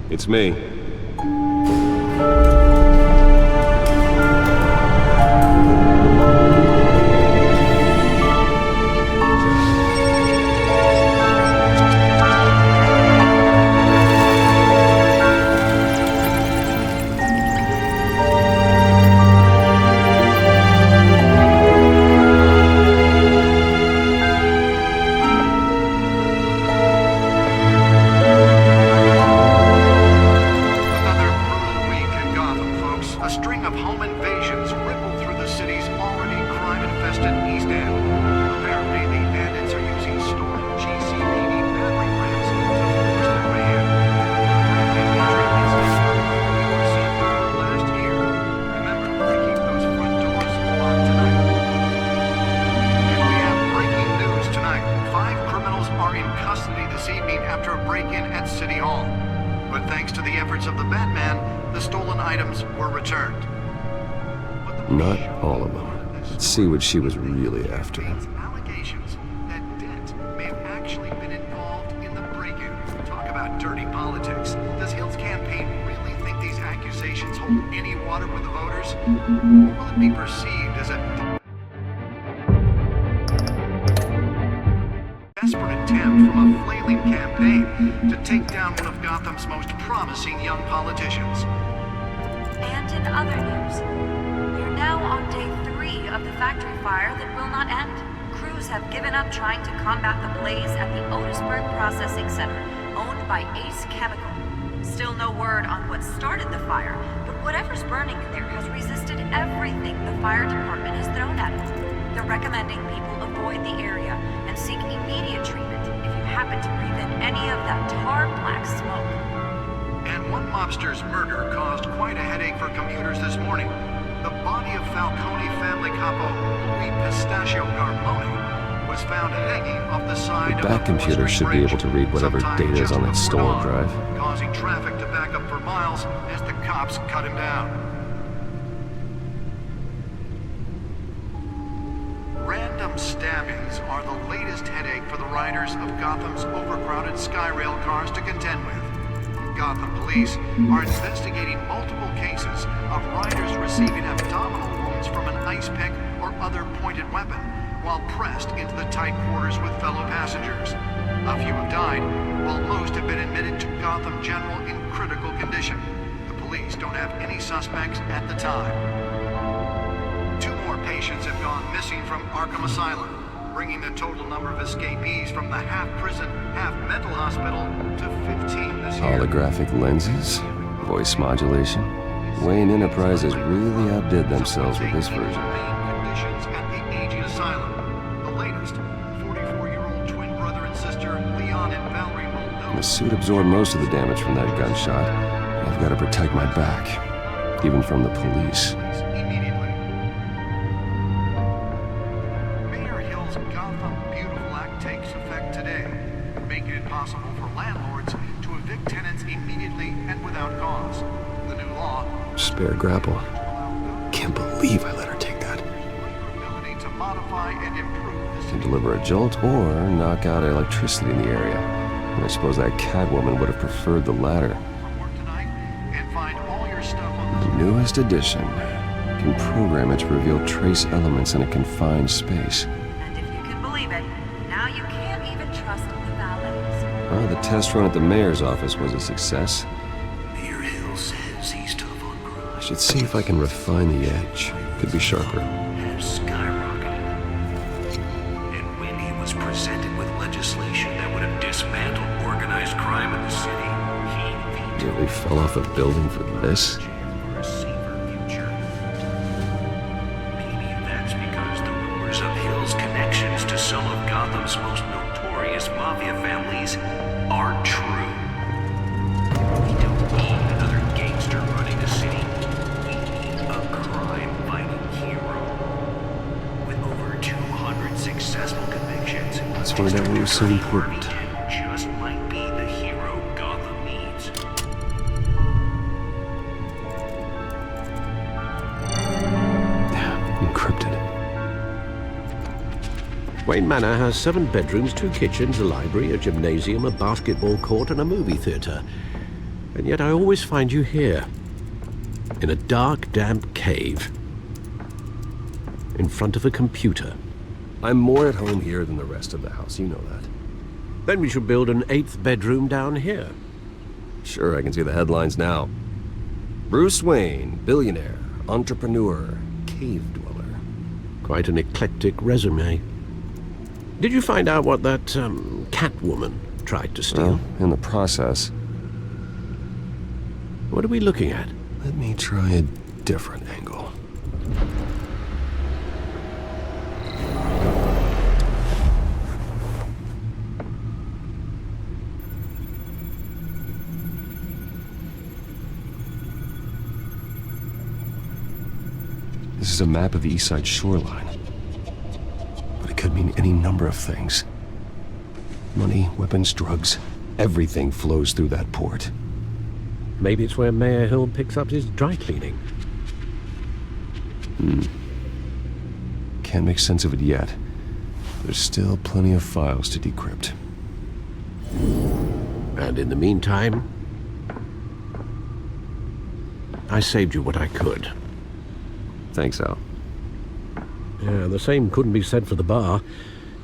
It's me. Not all of them. Let's see what she was really after. Allegations that Dent may have actually been involved in the break-in. Talk about dirty politics. Does Hill's campaign really think these accusations hold any water with the voters? Or will it be perceived as a desperate attempt from a flailing campaign to take down one of Gotham's most promising young politicians? And in other news, we're now on day 3 of the factory fire that will not end. Crews have given up trying to combat the blaze at the Otisburg Processing Center, owned by Ace Chemical. Still no word on what started the fire, but whatever's burning in there has resisted everything the fire department has thrown at it. They're recommending people avoid the area and seek immediate treatment if you happen to breathe in any of that tar black smoke. And one mobster's murder caused quite a headache for commuters this morning. The body of Falcone family capo Louis Pistachio Carmone was found hanging off the side The back computer should be able to read whatever data is on that stolen drive. Causing traffic to back up for miles as the cops cut him down. Random stabbings are the latest headache for the riders of Gotham's overcrowded Skyrail cars to contend with. Gotham police are investigating multiple cases of riders receiving abdominal wounds from an ice pick or other pointed weapon while pressed into the tight quarters with fellow passengers. A few have died, while most have been admitted to Gotham General in critical condition. The police don't have any suspects at the time. 2 more patients have gone missing from Arkham Asylum, bringing the total number of escapees from the half-prison, half-mental hospital to 15 this year. Holographic lenses, voice modulation. Wayne Enterprises really outdid themselves with this version. Conditions at the aging asylum. The latest, 44-year-old twin brother and sister Leon and Valerie Muldoon. The suit absorbed most of the damage from that gunshot. I've got to protect my back, even from the police. Immediately. Mayor Hill's Gotham Beautiful Act takes effect today, making it possible for landlords to evict tenants immediately and without cause. The new law Spare grapple. Can't believe I let her take that. ability to modify and improve the To deliver a jolt or knock out electricity in the area. And I suppose that Catwoman would have preferred the latter. from work tonight and find all your stuff on The newest edition can program it to reveal trace elements in a confined space. And if you can believe it, now you can't even trust the valets. Well, the test run at the mayor's office was a success. Mayor Hill says he's tough on crime. I should see if I can refine the edge. Could be sharper. Have skyrocketed. And when he was presented with legislation that would have dismantled organized crime in the city, he Nearly fell off a building for this. for a safer future. Maybe that's because the rumors of Hill's connections to some of Gotham's most notorious mafia families aren't true. We don't need another gangster running the city. We need a crime-fighting hero. With over 200 successful convictions, That's why that was so important. just might be the hero Gotham needs. Encrypted. Wayne Manor has 7 bedrooms, 2 kitchens, a library, a gymnasium, a basketball court, and a movie theater. And yet I always find you here, in a dark, damp cave, in front of a computer. I'm more at home here than the rest of the house, you know that. Then we should build an 8th bedroom down here. Sure, I can see the headlines now. Bruce Wayne, billionaire, entrepreneur, cave dweller. Quite an eclectic resume. Did you find out what that, Catwoman tried to steal? Well, in the process. What are we looking at? Let me try a different angle. This is a map of the East Side shoreline. But it could mean any number of things. Money, weapons, drugs, everything flows through that port. Maybe it's where Mayor Hill picks up his dry cleaning. Can't make sense of it yet. There's still plenty of files to decrypt. And in the meantime, I saved you what I could. Thanks, Al. Yeah, the same couldn't be said for the bar.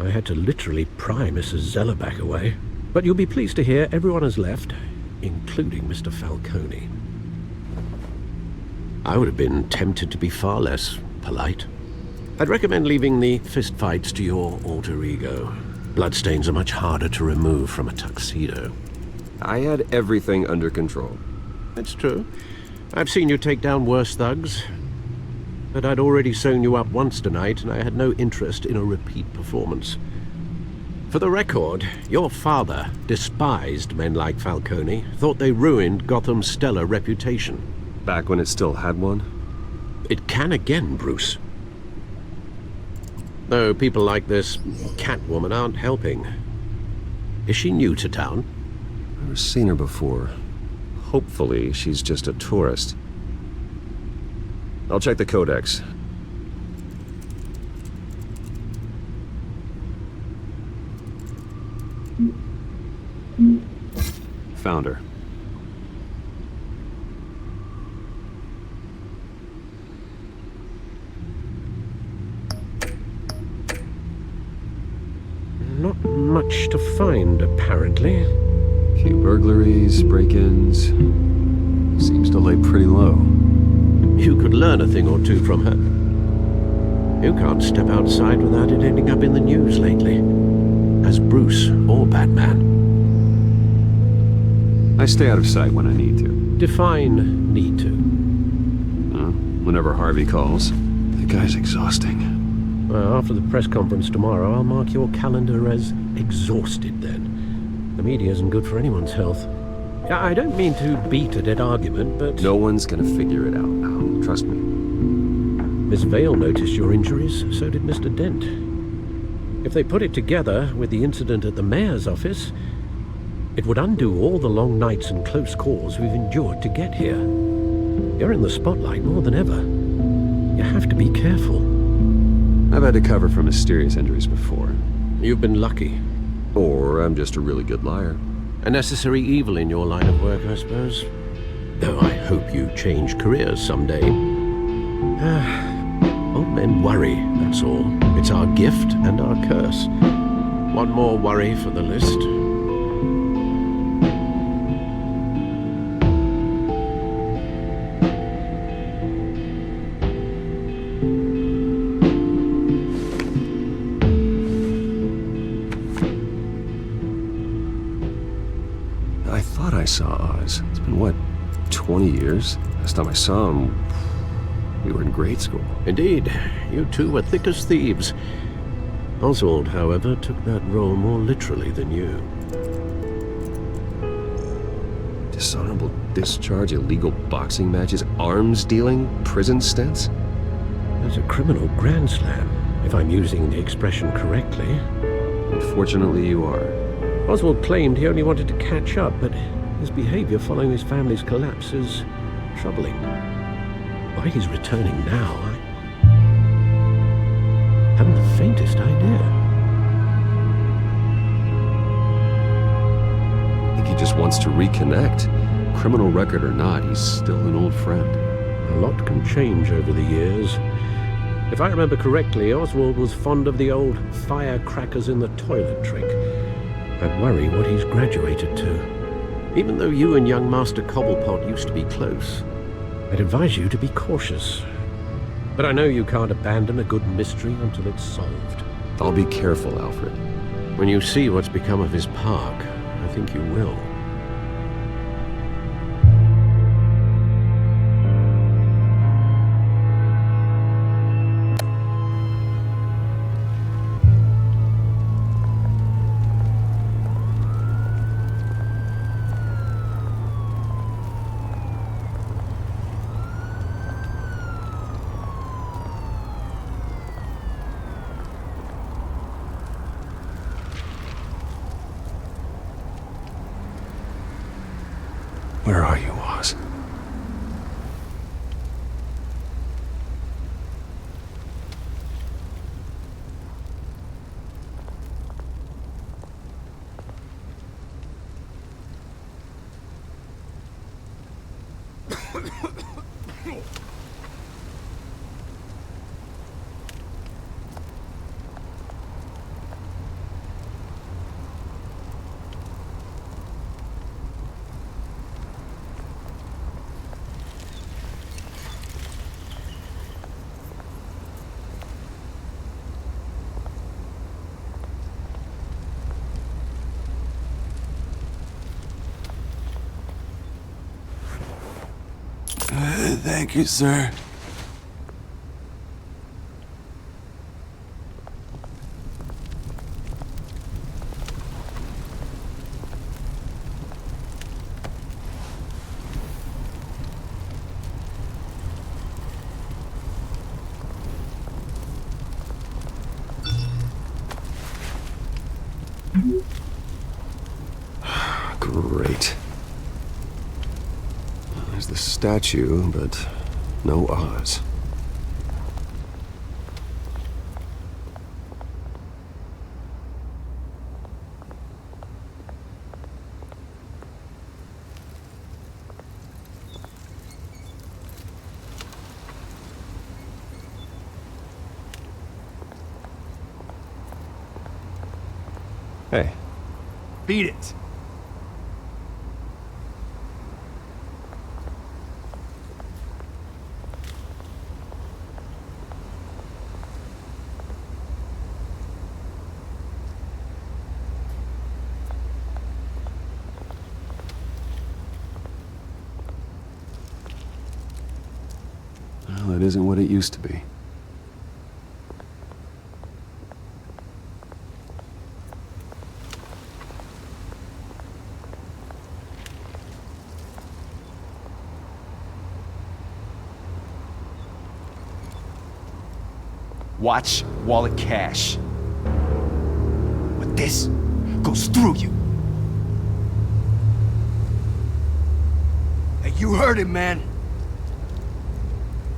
I had to literally pry Mrs. Zellerback away. But you'll be pleased to hear everyone has left, including Mr. Falcone. I would have been tempted to be far less polite. I'd recommend leaving the fistfights to your alter ego. Bloodstains are much harder to remove from a tuxedo. I had everything under control. That's true. I've seen you take down worse thugs. But I'd already sewn you up once tonight, and I had no interest in a repeat performance. For the record, your father despised men like Falcone, thought they ruined Gotham's stellar reputation. Back when it still had one? It can again, Bruce. Though people like this Catwoman aren't helping. Is she new to town? I've never seen her before. Hopefully, she's just a tourist. I'll check the codex. Found her. Not much to find, apparently. Few burglaries, break-ins. Seems to lay pretty low. You could learn a thing or two from her. You can't step outside without it ending up in the news lately. As Bruce or Batman. I stay out of sight when I need to. Define need to. Whenever Harvey calls. The guy's exhausting. Well, after the press conference tomorrow, I'll mark your calendar as exhausted then. The media isn't good for anyone's health. I don't mean to beat a dead argument, but... No one's gonna figure it out, Al. Trust me. Miss Vale noticed your injuries, so did Mr. Dent. If they put it together with the incident at the mayor's office, it would undo all the long nights and close calls we've endured to get here. You're in the spotlight more than ever. You have to be careful. I've had to cover for mysterious injuries before. You've been lucky. Or I'm just a really good liar. A necessary evil in your line of work, I suppose. Though I hope you change careers someday. Old men worry, that's all. It's our gift and our curse. One more worry for the list. I thought I saw Oz. It's been, what, 20 years? Last time I saw him, we were in grade school. Indeed, you two were thick as thieves. Oswald, however, took that role more literally than you. Dishonorable discharge, illegal boxing matches, arms dealing, prison stints? There's a criminal grand slam, if I'm using the expression correctly. Unfortunately, you are. Oswald claimed he only wanted to catch up, but his behavior following his family's collapse is troubling. Why he's returning now, I haven't the faintest idea. I think he just wants to reconnect. criminal record or not, he's still an old friend. A lot can change over the years. If I remember correctly, Oswald was fond of the old firecrackers in the toilet trick. I worry what he's graduated to. Even though you and young Master Cobblepot used to be close, I'd advise you to be cautious. But I know you can't abandon a good mystery until it's solved. I'll be careful, Alfred. When you see what's become of his park, I think you will. Where are you, Oz? Thank you, sir. Great. There's the statue, but no Oz. Hey. Beat it. Well, it isn't what it used to be. Watch wallet cash. But this goes through you. Hey, you heard it, man.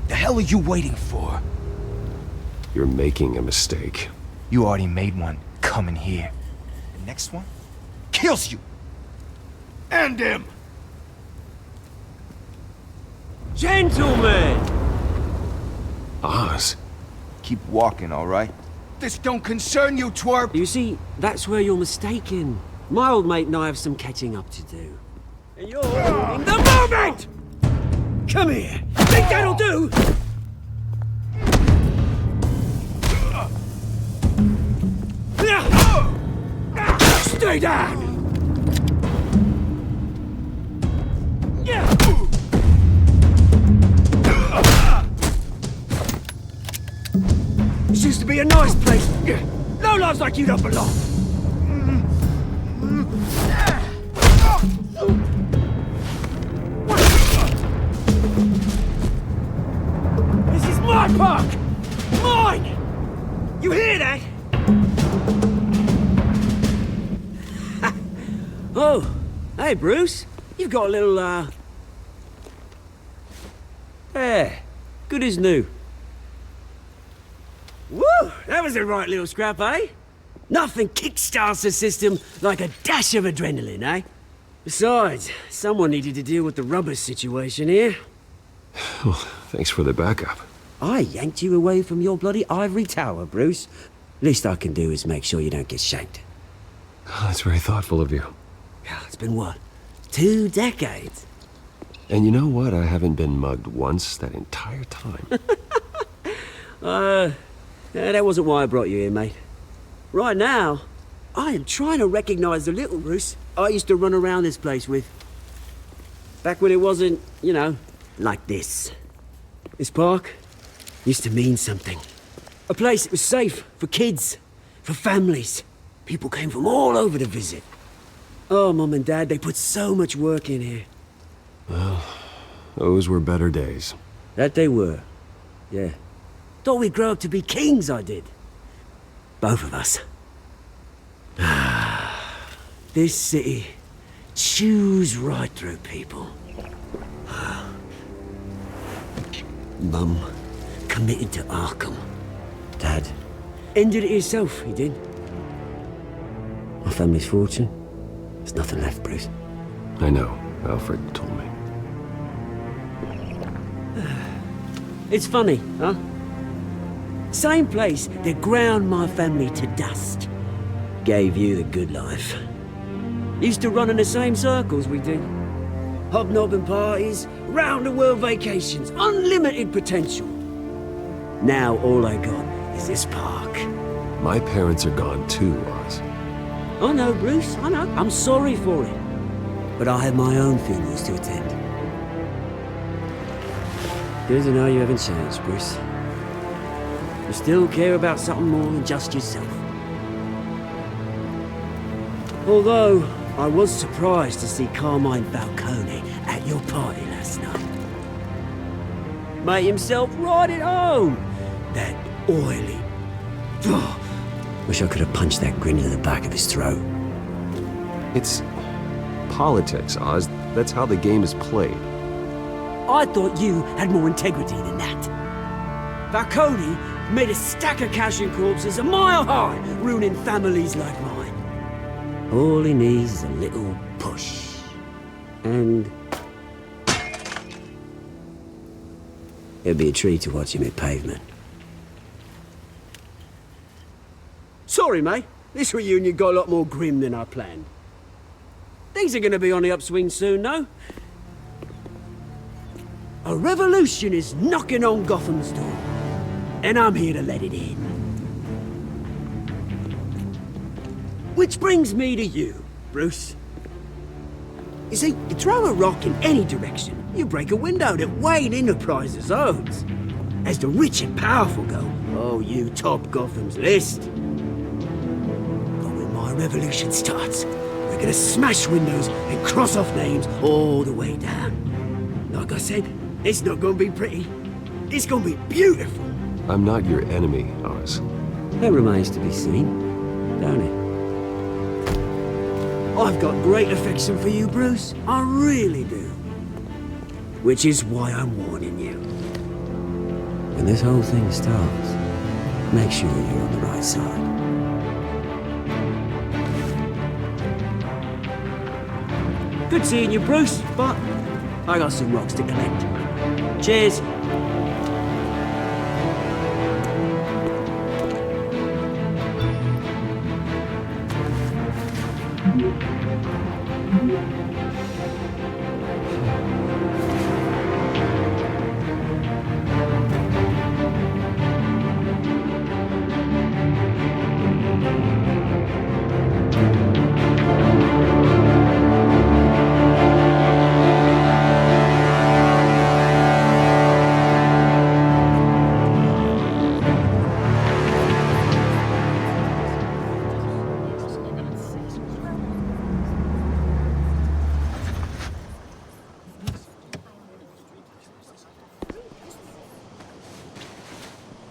The hell are you waiting for? You're making a mistake. You already made one coming here. The next one kills you. And him. Gentlemen! Oz? Keep walking, all right? This don't concern you, twerp. You see, that's where you're mistaken. My old mate and I have some catching up to do. And you're in the moment! Come here! Think that'll do? Stay down! This used to be a nice place. No lives like you don't belong. This is my park! Mine! You hear that? Oh, hey Bruce. You've got a little, Yeah, good as new. Woo! That was a right little scrap, eh? Nothing kickstarts the system like a dash of adrenaline, eh? Besides, someone needed to deal with the rubber situation here. Thanks for the backup. I yanked you away from your bloody ivory tower, Bruce. Least I can do is make sure you don't get shanked. That's very thoughtful of you. It's been what? 2 decades? And you know what? I haven't been mugged once that entire time. That wasn't why I brought you here, mate. Right now, I am trying to recognize the little Bruce I used to run around this place with. Back when it wasn't, you know, like this. This park used to mean something. A place that was safe for kids, for families. People came from all over to visit. Oh, Mum and Dad, they put so much work in here. Well, those were better days. That they were. Yeah. Thought we'd grow up to be kings, I did. Both of us. This city chews right through people. Mum committed to Arkham. Dad ended it himself, he did. My family's fortune, there's nothing left, Bruce. I know. Alfred told me. It's funny, huh? Same place that ground my family to dust gave you the good life. Used to run in the same circles we did. Hobnobbing parties, round-the-world vacations, unlimited potential. Now all I got is this park. My parents are gone too, Oz. I know, Bruce, I know. I'm sorry for it. But I have my own funerals to attend. Good to know you haven't changed, Bruce. You still care about something more than just yourself. Although, I was surprised to see Carmine Falcone at your party last night. Made himself right at home. That oily... Oh, wish I could have punched that grin into the back of his throat. It's politics, Oz. That's how the game is played. I thought you had more integrity than that. Falcone made a stack of cash and corpses a mile high, ruining families like mine. All he needs is a little push. And... it'd be a treat to watch him hit pavement. Sorry, mate. This reunion got a lot more grim than I planned. Things are gonna be on the upswing soon, no? A revolution is knocking on Gotham's door. And I'm here to let it in. Which brings me to you, Bruce. You see, you throw a rock in any direction, you break a window that Wayne Enterprises owns. As the rich and powerful go, oh, you top Gotham's list. But when my revolution starts, we're gonna smash windows and cross off names all the way down. Like I said, it's not gonna be pretty. It's gonna be beautiful. I'm not your enemy, Oz. That remains to be seen, don't it? I've got great affection for you, Bruce. I really do. Which is why I'm warning you. When this whole thing starts, make sure you're on the right side. Good seeing you, Bruce, but I got some rocks to collect. Cheers.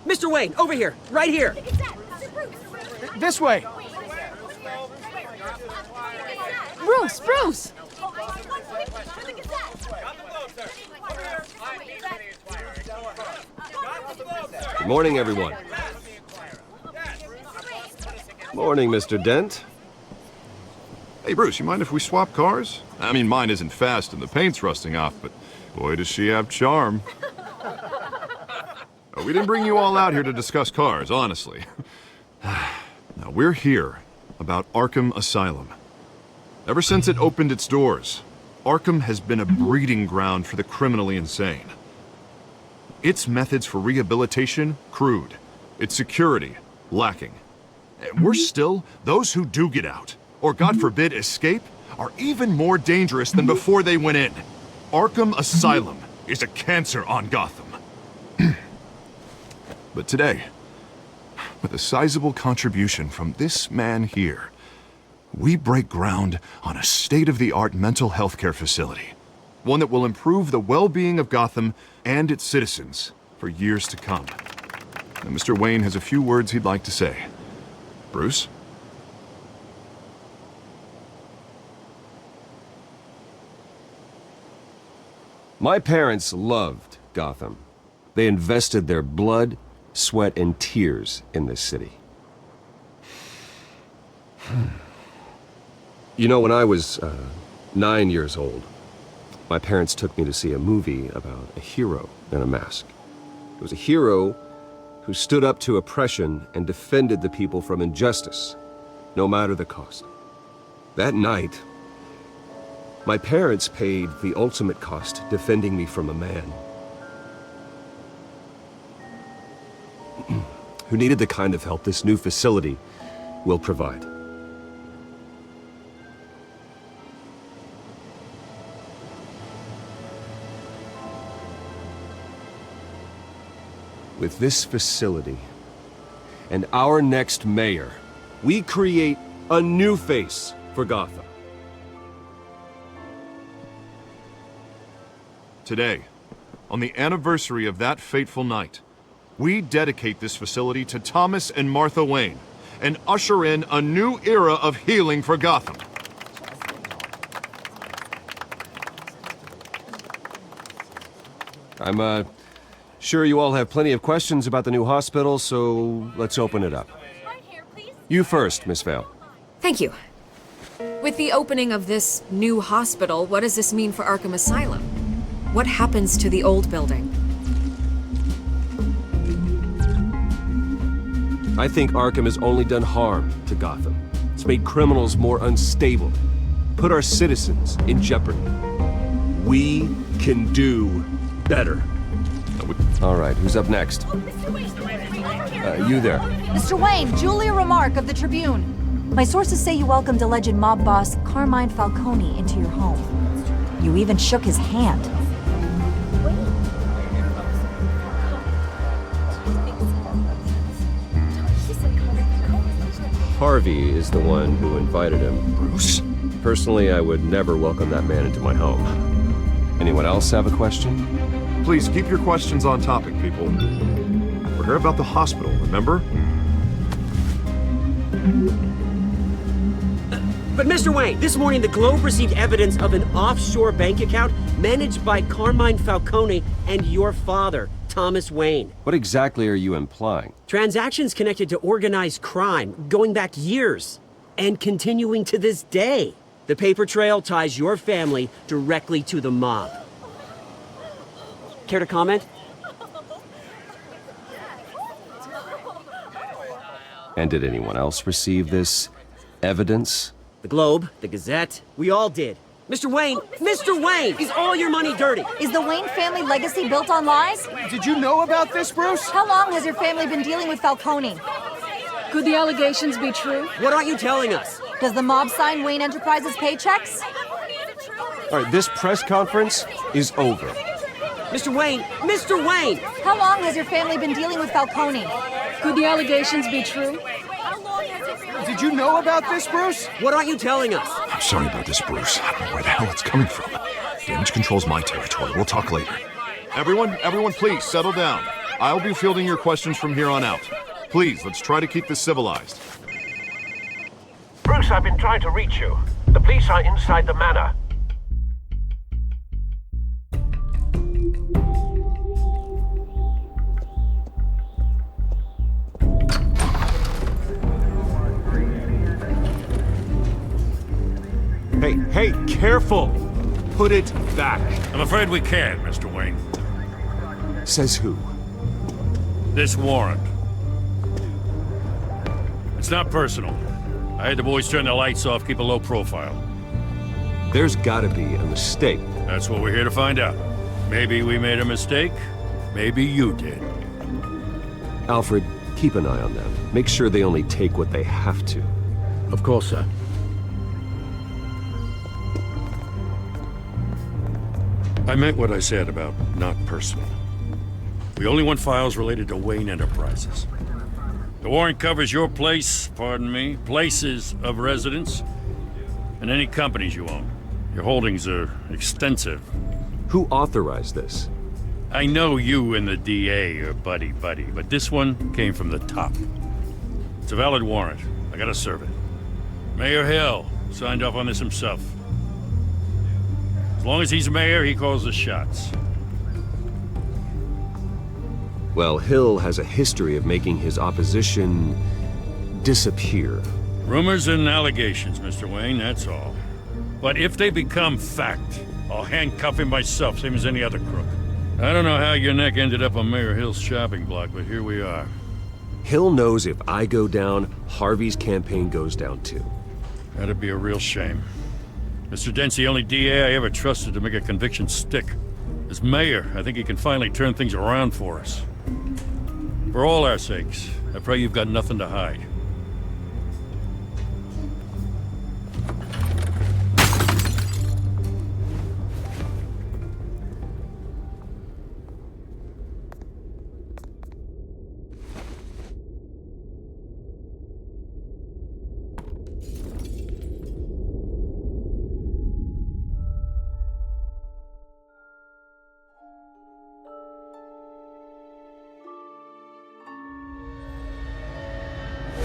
Mr. Wayne, over here, right here. This way! Bruce, Bruce! Good morning, everyone. Morning, Mr. Dent. Hey, Bruce, you mind if we swap cars? I mean, mine isn't fast and the paint's rusting off, but boy, does she have charm. We didn't bring you all out here to discuss cars, honestly. Now, we're here about Arkham Asylum. Ever since it opened its doors, Arkham has been a breeding ground for the criminally insane. Its methods for rehabilitation, crude. Its security, lacking. And worse still, those who do get out, or God forbid escape, are even more dangerous than before they went in. Arkham Asylum is a cancer on Gotham. But today, with a sizable contribution from this man here, we break ground on a state-of-the-art mental health care facility. One that will improve the well-being of Gotham and its citizens for years to come. Now, Mr. Wayne has a few words he'd like to say. Bruce? My parents loved Gotham. They invested their blood, sweat, and tears in this city. You know, when I was 9 years old, my parents took me to see a movie about a hero in a mask. It was a hero who stood up to oppression and defended the people from injustice, no matter the cost. That night, my parents paid the ultimate cost defending me from a man who needed the kind of help this new facility will provide. With this facility and our next mayor, we create a new face for Gotham. Today, on the anniversary of that fateful night, we dedicate this facility to Thomas and Martha Wayne and usher in a new era of healing for Gotham. I'm sure you all have plenty of questions about the new hospital, so let's open it up. You first, Miss Vale. Thank you. With the opening of this new hospital, what does this mean for Arkham Asylum? What happens to the old building? I think Arkham has only done harm to Gotham. It's made criminals more unstable, put our citizens in jeopardy. We can do better. All right, who's up next? You there. Mr. Wayne, Julia Remark of the Tribune. My sources say you welcomed alleged mob boss Carmine Falcone into your home. You even shook his hand. Harvey is the one who invited him. Bruce? Personally, I would never welcome that man into my home. Anyone else have a question? Please keep your questions on topic, people. We're here about the hospital, remember? But Mr. Wayne, this morning the Globe received evidence of an offshore bank account managed by Carmine Falcone and your father, Thomas Wayne. What exactly are you implying? Transactions connected to organized crime going back years and continuing to this day. The paper trail ties your family directly to the mob. Care to comment? And did anyone else receive this evidence? The Globe, the Gazette, we all did. Mr. Wayne, is all your money dirty? Is the Wayne family legacy built on lies? Did you know about this, Bruce? How long has your family been dealing with Falcone? Could the allegations be true? What aren't you telling us? Does the mob sign Wayne Enterprises paychecks? All right, this press conference is over. Mr. Wayne! How long has your family been dealing with Falcone? Could the allegations be true? Did you know about this, Bruce? What aren't you telling us? I'm sorry about this, Bruce. I don't know where the hell it's coming from. Damage control's my territory. We'll talk later. Everyone, please settle down. I'll be fielding your questions from here on out. Please, let's try to keep this civilized. Bruce, I've been trying to reach you. The police are inside the manor. careful! Put it back. I'm afraid we can't, Mr. Wayne. Says who? This warrant. It's not personal. I had the boys turn the lights off, keep a low profile. There's gotta be a mistake. That's what we're here to find out. Maybe we made a mistake. Maybe you did. Alfred, keep an eye on them. Make sure they only take what they have to. Of course, sir. I meant what I said about not personal. We only want files related to Wayne Enterprises. The warrant covers your place, pardon me, places of residence, and any companies you own. Your holdings are extensive. Who authorized this? I know you and the DA are buddy-buddy, but this one came from the top. It's a valid warrant. I gotta serve it. Mayor Hill signed off on this himself. As long as he's mayor, he calls the shots. Well, Hill has a history of making his opposition disappear. Rumors and allegations, Mr. Wayne, that's all. But if they become fact, I'll handcuff him myself, same as any other crook. I don't know how your neck ended up on Mayor Hill's shopping block, but here we are. Hill knows if I go down, Harvey's campaign goes down too. That'd be a real shame. Mr. Dent's the only DA I ever trusted to make a conviction stick. As mayor, I think he can finally turn things around for us. For all our sakes, I pray you've got nothing to hide.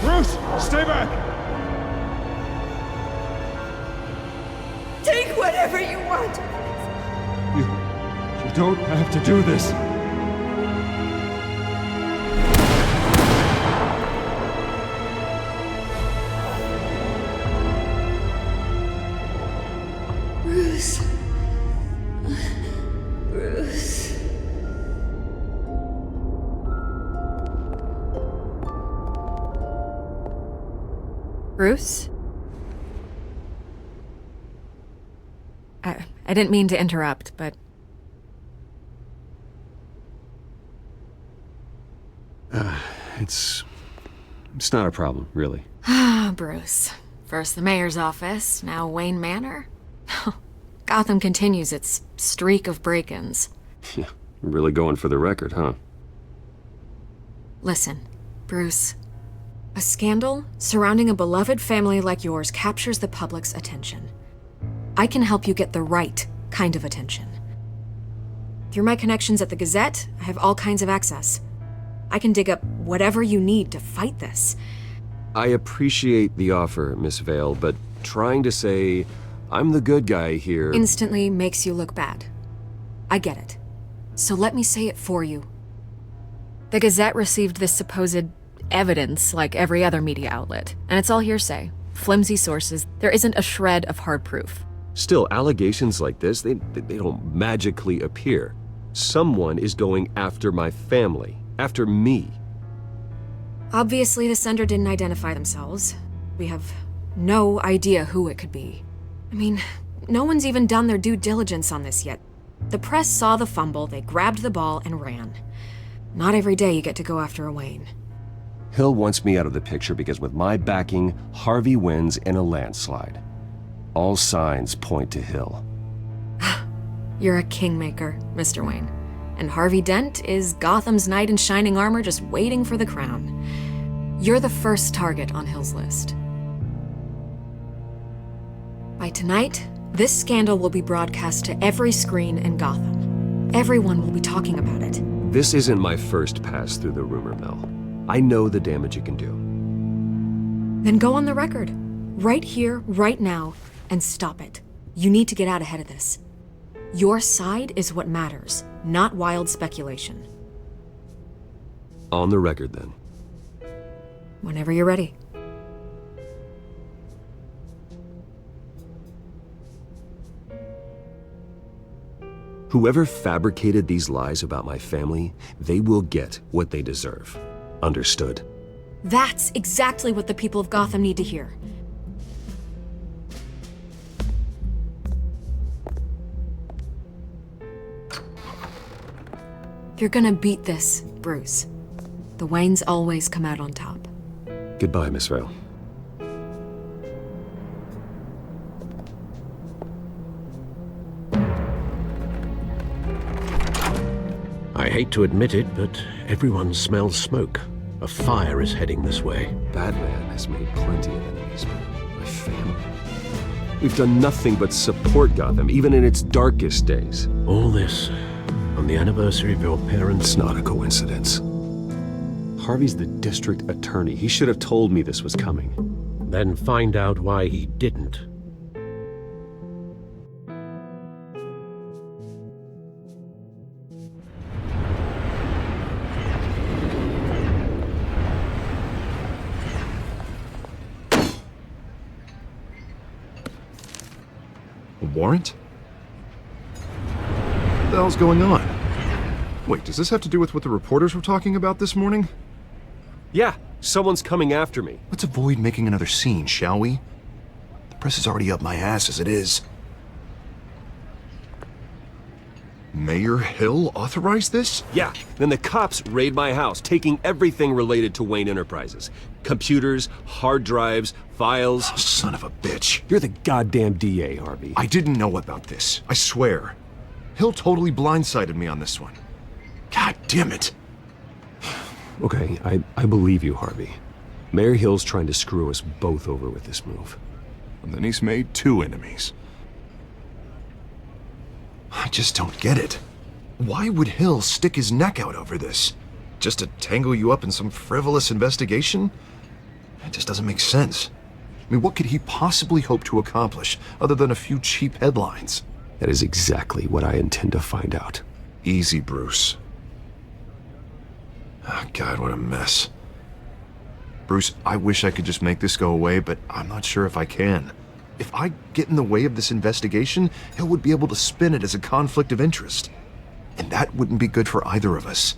Bruce, stay back! Take whatever you want. You don't have to do this. Bruce. Bruce. Bruce? I didn't mean to interrupt, but... It's not a problem, really. Ah, Bruce. First the mayor's office, now Wayne Manor. Gotham continues its streak of break-ins. Yeah, really going for the record, huh? Listen, Bruce. A scandal surrounding a beloved family like yours captures the public's attention. I can help you get the right kind of attention. Through my connections at the Gazette, I have all kinds of access. I can dig up whatever you need to fight this. I appreciate the offer, Miss Vale, but trying to say I'm the good guy here... Instantly makes you look bad. I get it. So let me say it for you. The Gazette received this supposed evidence like every other media outlet, and it's all hearsay. Flimsy sources. There isn't a shred of hard proof. Still, allegations like this, they don't magically appear. Someone is going after my family. After me. Obviously, the sender didn't identify themselves. We have no idea who it could be. I mean, no one's even done their due diligence on this yet. The press saw the fumble, they grabbed the ball and ran. Not every day you get to go after a Wayne. Hill wants me out of the picture because with my backing, Harvey wins in a landslide. All signs point to Hill. You're a kingmaker, Mr. Wayne. And Harvey Dent is Gotham's knight in shining armor just waiting for the crown. You're the first target on Hill's list. By tonight, this scandal will be broadcast to every screen in Gotham. Everyone will be talking about it. This isn't my first pass through the rumor mill. I know the damage it can do. Then go on the record. Right here, right now, and stop it. You need to get out ahead of this. Your side is what matters, not wild speculation. On the record, then. Whenever you're ready. Whoever fabricated these lies about my family, they will get what they deserve. Understood? That's exactly what the people of Gotham need to hear. You're gonna beat this, Bruce. The Waynes always come out on top. Goodbye, Miss Vale. I hate to admit it, but everyone smells smoke. A fire is heading this way. Batman has made plenty of enemies, but my family... We've done nothing but support Gotham, even in its darkest days. All this on the anniversary of your parents' It's not a coincidence. Harvey's the district attorney. He should have told me this was coming. Then find out why he didn't. A warrant? What the hell's going on? Wait, does this have to do with what the reporters were talking about this morning? Yeah, someone's coming after me. Let's avoid making another scene, shall we? The press is already up my ass as it is. Mayor Hill authorized this? Yeah, then the cops raid my house, taking everything related to Wayne Enterprises. Computers, hard drives, files. Oh, son of a bitch. You're the goddamn DA, Harvey. I didn't know about this. I swear. Hill totally blindsided me on this one. God damn it. Okay, I believe you, Harvey. Mayor Hill's trying to screw us both over with this move. And then he's made two enemies. I just don't get it. Why would Hill stick his neck out over this? Just to tangle you up in some frivolous investigation? It just doesn't make sense. I mean, what could he possibly hope to accomplish other than a few cheap headlines? That is exactly what I intend to find out. Easy, Bruce. Oh, God, what a mess. Bruce, I wish I could just make this go away, but I'm not sure if I can. If I get in the way of this investigation, Hill would be able to spin it as a conflict of interest. And that wouldn't be good for either of us.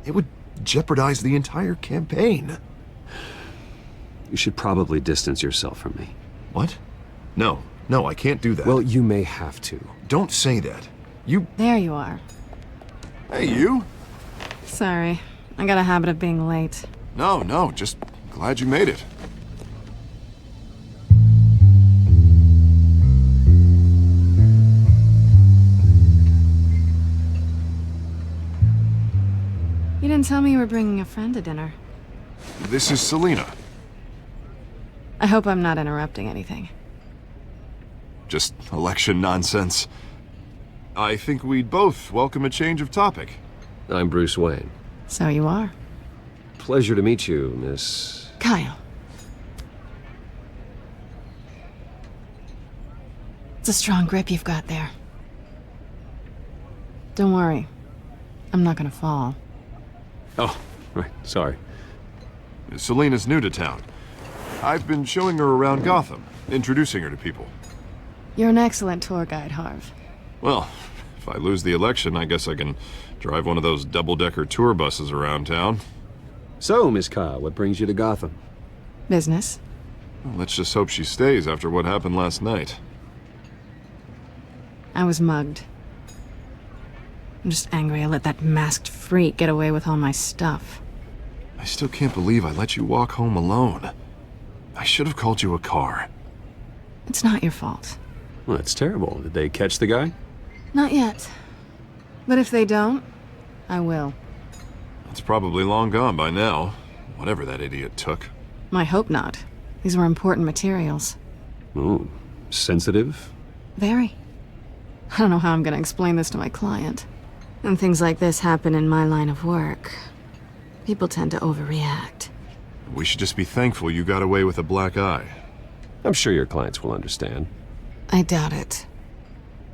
It would jeopardize the entire campaign. You should probably distance yourself from me. What? No, I can't do that. Well, you may have to. Don't say that. You... There you are. Hey, you? Sorry. I got a habit of being late. No, just glad you made it. You didn't tell me you were bringing a friend to dinner. This is Selina. I hope I'm not interrupting anything. Just election nonsense. I think we'd both welcome a change of topic. I'm Bruce Wayne. So you are. Pleasure to meet you, Miss... Kyle. It's a strong grip you've got there. Don't worry. I'm not gonna fall. Oh, right, sorry. Selina's new to town. I've been showing her around Gotham, introducing her to people. You're an excellent tour guide, Harv. Well, if I lose the election, I guess I can drive one of those double-decker tour buses around town. So, Miss Kyle, what brings you to Gotham? Business. Well, let's just hope she stays after what happened last night. I was mugged. I'm just angry I let that masked freak get away with all my stuff. I still can't believe I let you walk home alone. I should have called you a car. It's not your fault. Well, that's terrible. Did they catch the guy? Not yet. But if they don't, I will. It's probably long gone by now, whatever that idiot took. I hope not. These were important materials. Ooh, sensitive? Very. I don't know how I'm gonna explain this to my client. When things like this happen in my line of work, people tend to overreact. We should just be thankful you got away with a black eye. I'm sure your clients will understand. I doubt it.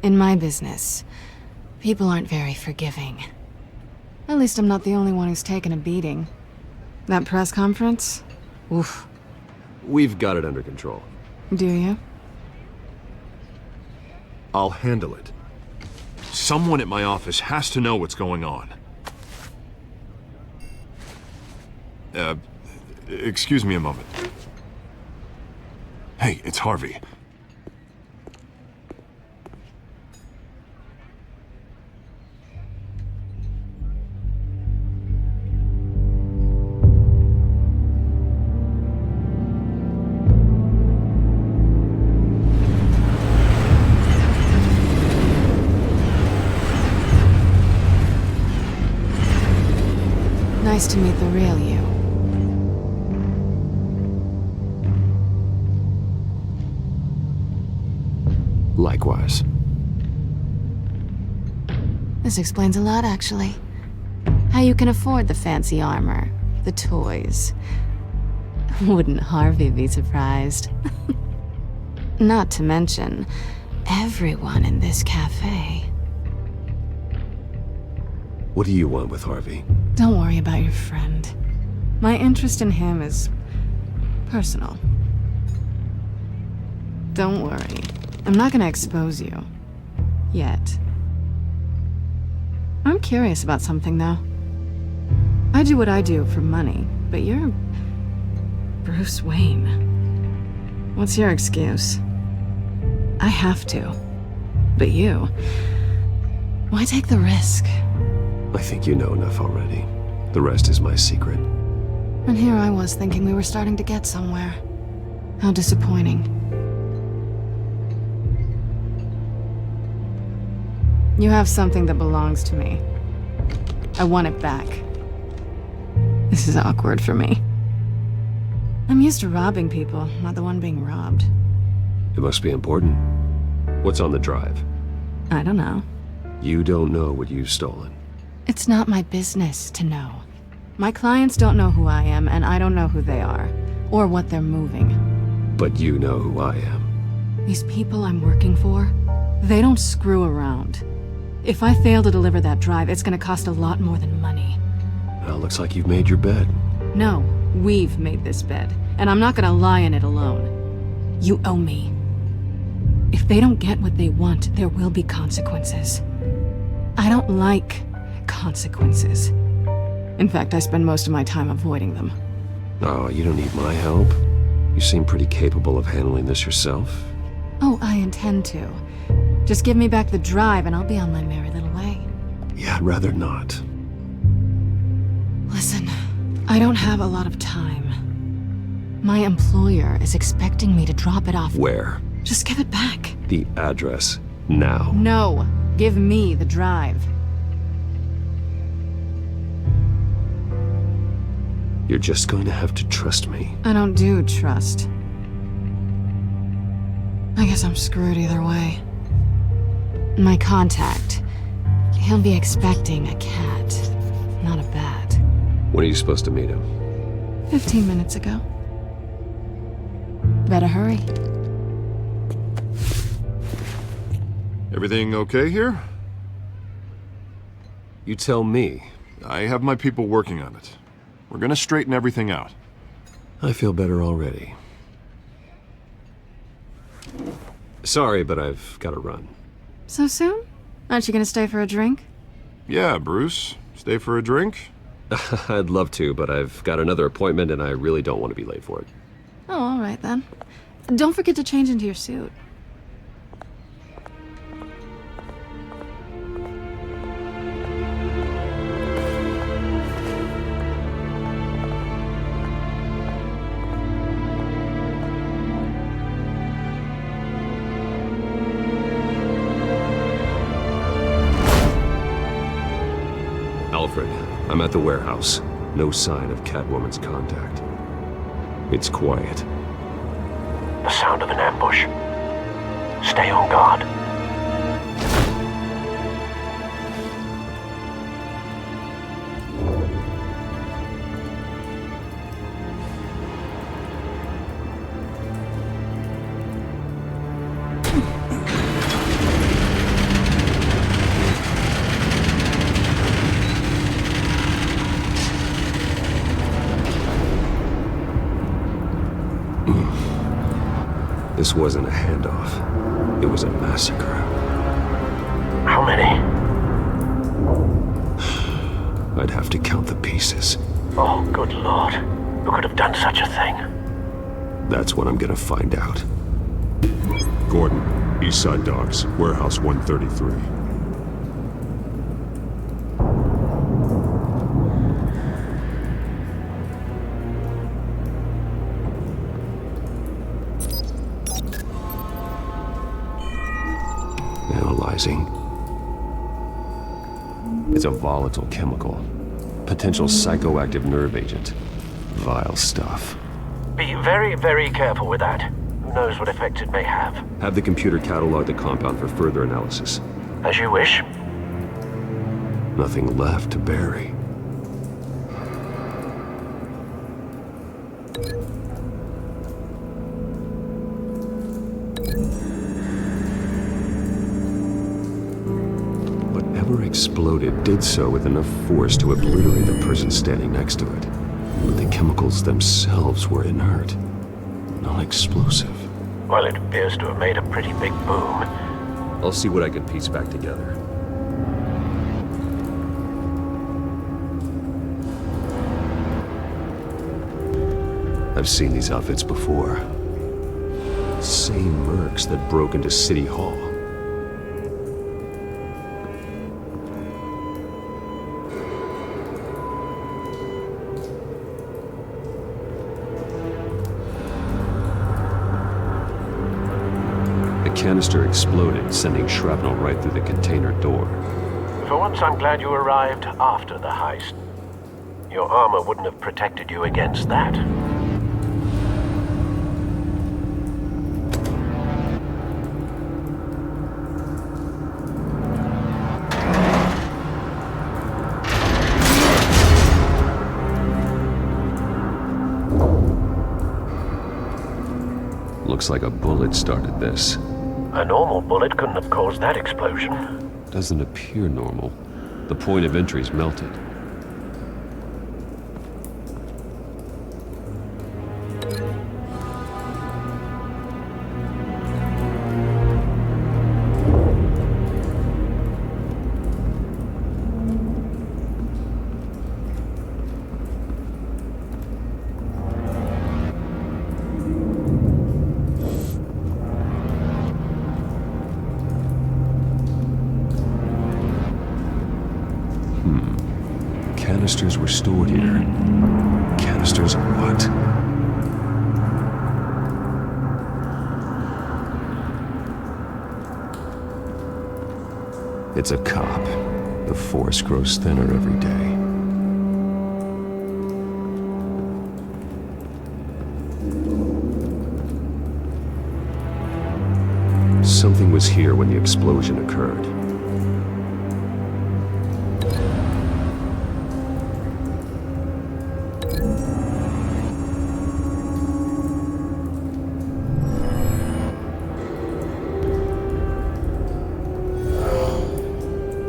In my business, people aren't very forgiving. At least I'm not the only one who's taken a beating. That press conference? Oof. We've got it under control. Do you? I'll handle it. Someone at my office has to know what's going on. Excuse me a moment. Hey, it's Harvey. Nice to meet the real you. Likewise. This explains a lot, actually. How you can afford the fancy armor, the toys. Wouldn't Harvey be surprised? Not to mention, everyone in this cafe. What do you want with Harvey? Don't worry about your friend. My interest in him is personal. Don't worry. I'm not gonna expose you. Yet. I'm curious about something, though. I do what I do for money, but you're Bruce Wayne. What's your excuse? I have to. But you... why take the risk? I think you know enough already. The rest is my secret. And here I was thinking we were starting to get somewhere. How disappointing. You have something that belongs to me. I want it back. This is awkward for me. I'm used to robbing people, not the one being robbed. It must be important. What's on the drive? I don't know. You don't know what you've stolen. It's not my business to know. My clients don't know who I am, and I don't know who they are, or what they're moving. But you know who I am. These people I'm working for, they don't screw around. If I fail to deliver that drive, it's gonna cost a lot more than money. Well, looks like you've made your bed. No, we've made this bed, and I'm not gonna lie in it alone. You owe me. If they don't get what they want, there will be consequences. I don't like consequences. In fact, I spend most of my time avoiding them. Oh, you don't need my help. You seem pretty capable of handling this yourself. Oh, I intend to. Just give me back the drive and I'll be on my merry little way. Yeah, I'd rather not. Listen, I don't have a lot of time. My employer is expecting me to drop it off. Where? Just give it back. The address, now. No, give me the drive. You're just going to have to trust me. I don't do trust. I guess I'm screwed either way. My contact, he'll be expecting a cat, not a bat. When are you supposed to meet him? 15 minutes ago. Better hurry. Everything okay here? You tell me. I have my people working on it. We're gonna straighten everything out. I feel better already. Sorry, but I've got to run. So soon? Aren't you gonna stay for a drink? Yeah, Bruce. Stay for a drink? I'd love to, but I've got another appointment and I really don't want to be late for it. Oh, all right then. Don't forget to change into your suit. Alfred, I'm at the warehouse. No sign of Catwoman's contact. It's quiet. The sound of an ambush. Stay on guard. This wasn't a handoff. It was a massacre. How many? to count the pieces. Oh, good lord. Who could have done such a thing? That's what I'm gonna find out. Gordon, Eastside Docks, Warehouse 133. Analyzing. It's a volatile chemical. Potential psychoactive nerve agent. Vile stuff. Be very, very careful with that. Who knows what effects it may have. Have the computer catalog the compound for further analysis. As you wish. Nothing left to bury. Whatever exploded did so with enough force to obliterate the person standing next to it. But the chemicals themselves were inert, non-explosive. Well, it appears to have made a pretty big boom. I'll see what I can piece back together. I've seen these outfits before. Same mercs that broke into City Hall. The canister exploded, sending shrapnel right through the container door. For once, I'm glad you arrived after the heist. Your armor wouldn't have protected you against that. Looks like a bullet started this. A normal bullet couldn't have caused that explosion. Doesn't appear normal. The point of entry's melted. Canisters were stored here. Canisters of what? It's a cop. The force grows thinner every day. Something was here when the explosion occurred.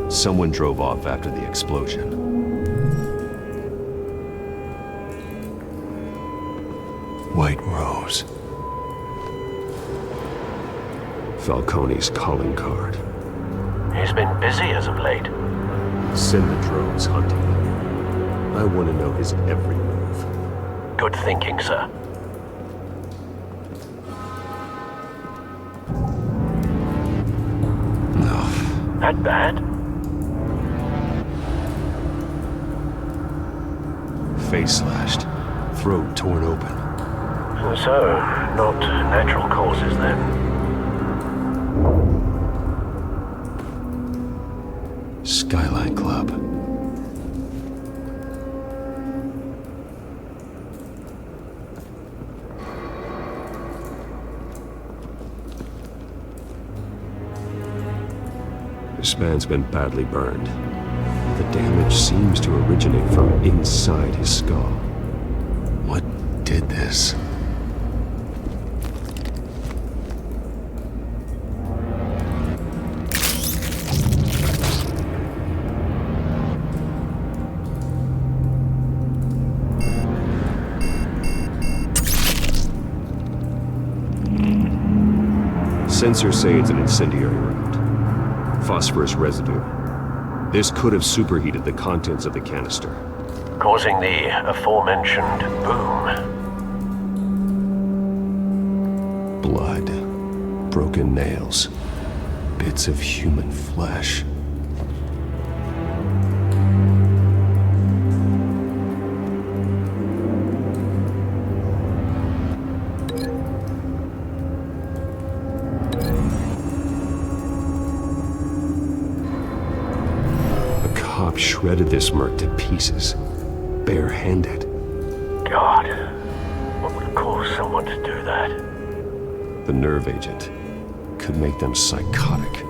Someone drove off after the explosion. White Rose. Falcone's calling card. He's been busy as of late. Send the drones hunting. I want to know his every move. Good thinking, sir. No. That bad? Face slashed, throat torn open. So, not natural causes then. Skyline Club. This man's been badly burned. The damage seems to originate from inside his skull. What did this? Sensors say it's an incendiary round. Phosphorus residue. This could have superheated the contents of the canister. causing the aforementioned boom. Blood, broken nails, bits of human flesh. Shredded this merc to pieces, barehanded. God, what would cause someone to do that? The nerve agent could make them psychotic.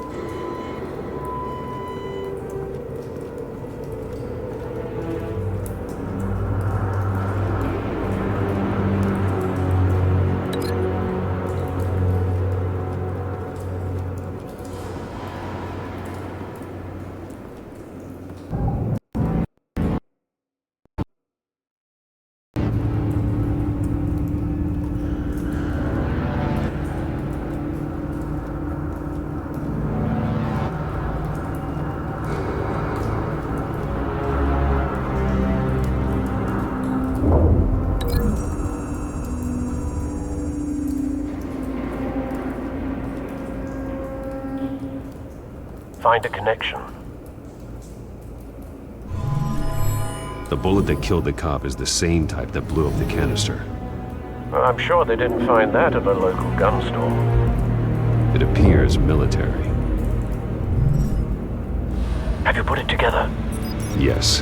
Find a connection. The bullet that killed the cop is the same type that blew up the canister. I'm sure they didn't find that at a local gun store. It appears military. Have you put it together? Yes.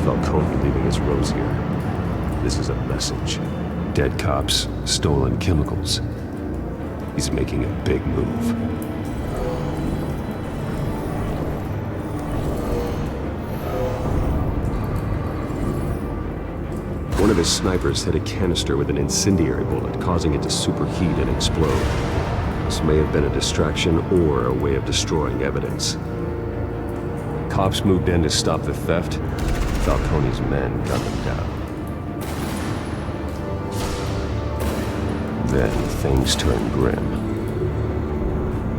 Falcone leaving his rose here. This is a message. Dead cops, stolen chemicals. He's making a big move. One of his snipers hit a canister with an incendiary bullet, causing it to superheat and explode. This may have been a distraction or a way of destroying evidence. Cops moved in to stop the theft. Falcone's men got them down. Then things turned grim.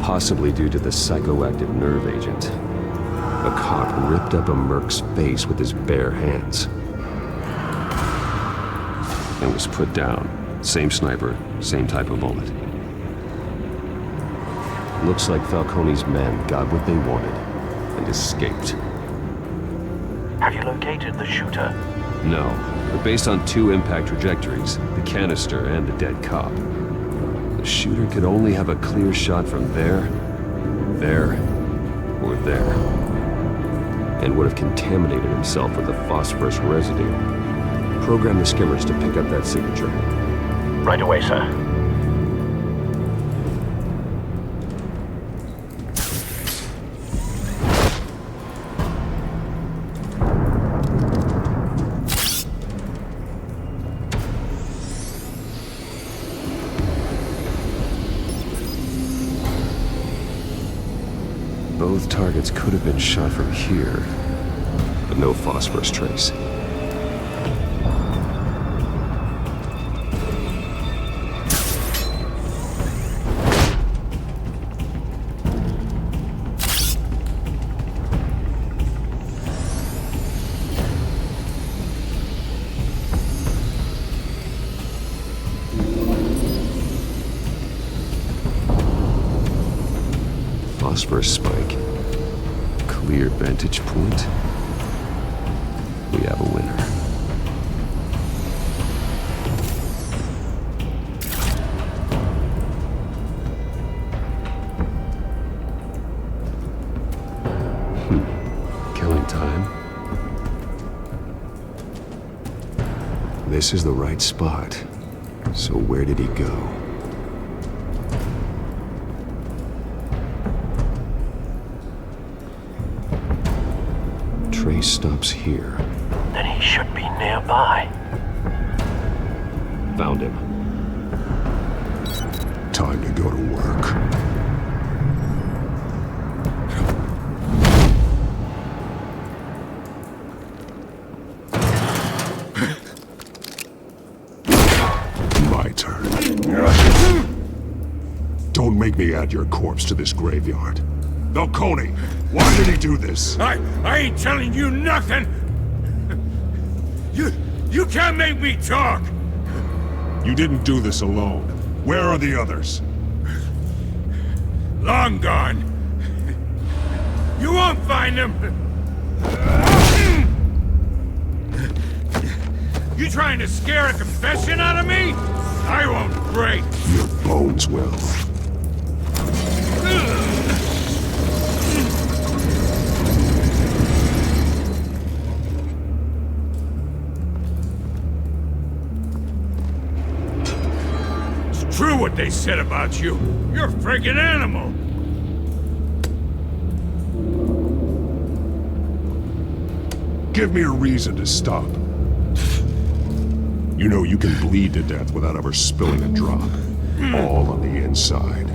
Possibly due to the psychoactive nerve agent. A cop ripped up a merc's face with his bare hands. And was put down. Same sniper, same type of bullet. Looks like Falcone's men got what they wanted and escaped. Have you located the shooter? No, but based on two impact trajectories, the canister and the dead cop, the shooter could only have a clear shot from there, or there, and would have contaminated himself with the phosphorus residue. Program the skimmers to pick up that signature. Right away, sir. Both targets could have been shot from here, but no phosphorus trace. Phosphorus spike. Clear vantage point. We have a winner. Killing time. This is the right spot. So where did he go? Trace stops here. Then he should be nearby. Found him. Time to go to work. My turn. Don't make me add your corpse to this graveyard. Falcone, why did he do this? I ain't telling you nothing! You can't make me talk! You didn't do this alone. Where are the others? Long gone. You won't find them! You trying to scare a confession out of me? I won't break! Your bones will. It's true what they said about you. You're a freaking animal! Give me a reason to stop. You know you can bleed to death without ever spilling a drop. All on the inside.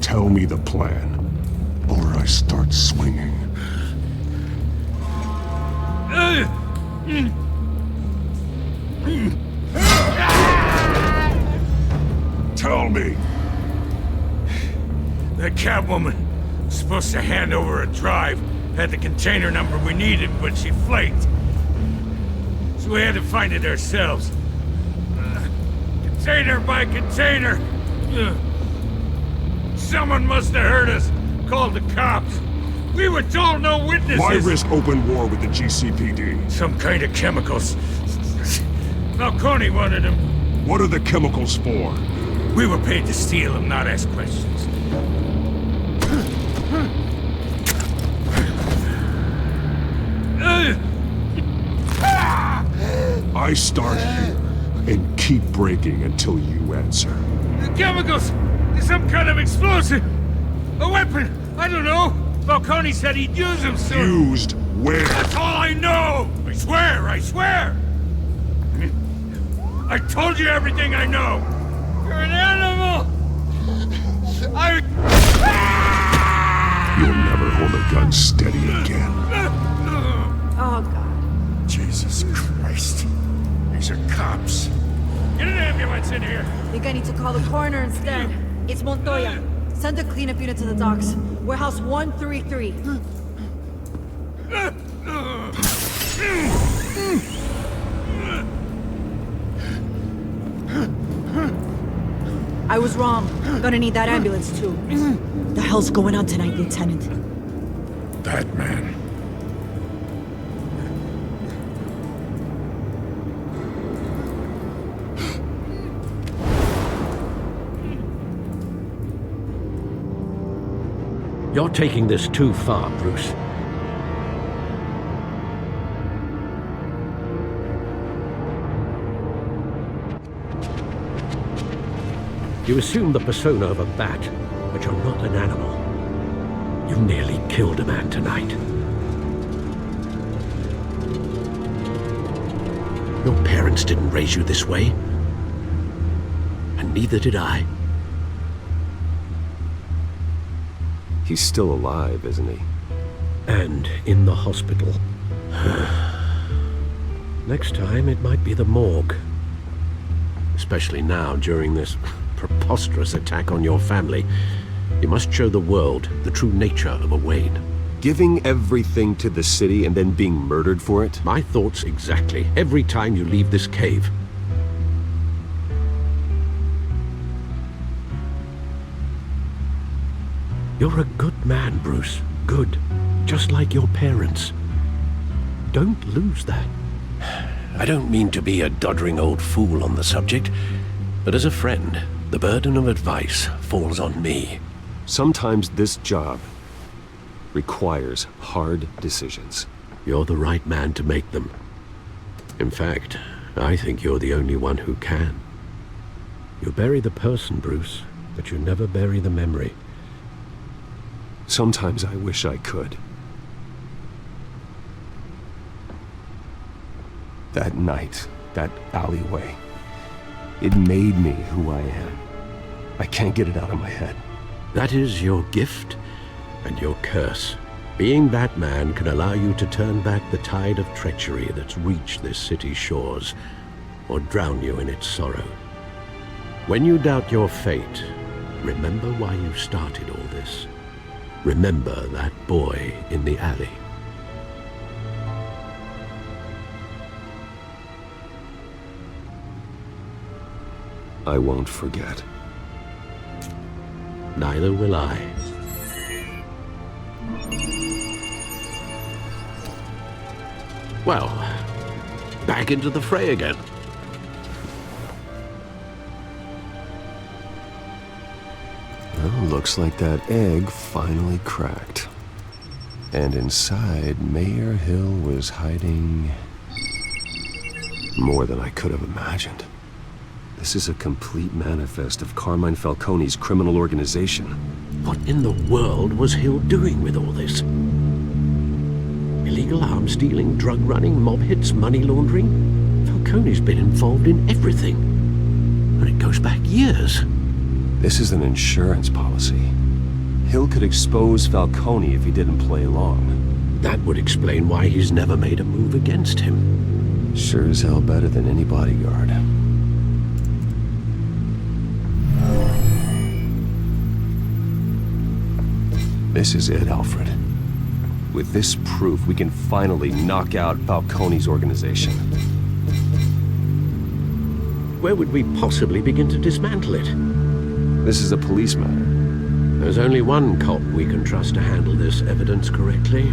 Tell me the plan, or I start swinging. Tell me! That Catwoman was supposed to hand over a drive. Had the container number we needed, but she flaked. So we had to find it ourselves. Container by container. Someone must have heard us. Called the cops. We were told no witnesses. Why risk open war with the GCPD? Some kind of chemicals. Falcone wanted them. What are the chemicals for? We were paid to steal them, not ask questions. I start here and keep breaking until you answer. The chemicals! Some kind of explosive! A weapon! I don't know! Falcone said he'd use them soon! Used where? That's all I know! I swear! I swear! I told you everything I know! You're an animal! You'll never hold a gun steady again. Oh, God. Jesus Christ. These are cops. Get an ambulance in here! I think I need to call the coroner instead. It's Montoya. Send a cleanup unit to the docks. Warehouse 133. I was wrong. Gonna need that ambulance, too. The hell's going on tonight, Lieutenant? That man. You're taking this too far, Bruce. You assume the persona of a bat, but you're not an animal. You nearly killed a man tonight. Your parents didn't raise you this way. And neither did I. He's still alive, isn't he? And in the hospital. Next time, it might be the morgue. Especially now, during this preposterous attack on your family. You must show the world the true nature of a Wayne. Giving everything to the city and then being murdered for it? My thoughts exactly. Every time you leave this cave. You're a good man, Bruce. Good. Just like your parents. Don't lose that. I don't mean to be a doddering old fool on the subject, but as a friend, the burden of advice falls on me. Sometimes this job requires hard decisions. You're the right man to make them. In fact, I think you're the only one who can. You bury the person, Bruce, but you never bury the memory. Sometimes I wish I could. That night, that alleyway, it made me who I am. I can't get it out of my head. That is your gift and your curse. Being Batman can allow you to turn back the tide of treachery that's reached this city's shores, or drown you in its sorrow. When you doubt your fate, remember why you started all this. Remember that boy in the alley. I won't forget. Neither will I. Well, back into the fray again. Well, looks like that egg finally cracked. And inside, Mayor Hill was hiding more than I could have imagined. This is a complete manifest of Carmine Falcone's criminal organization. What in the world was Hill doing with all this? Illegal arms dealing, drug running, mob hits, money laundering? Falcone's been involved in everything. And it goes back years. This is an insurance policy. Hill could expose Falcone if he didn't play along. That would explain why he's never made a move against him. Sure as hell better than any bodyguard. This is it, Alfred. With this proof, we can finally knock out Falcone's organization. Where would we possibly begin to dismantle it? This is a police matter. There's only one cop we can trust to handle this evidence correctly.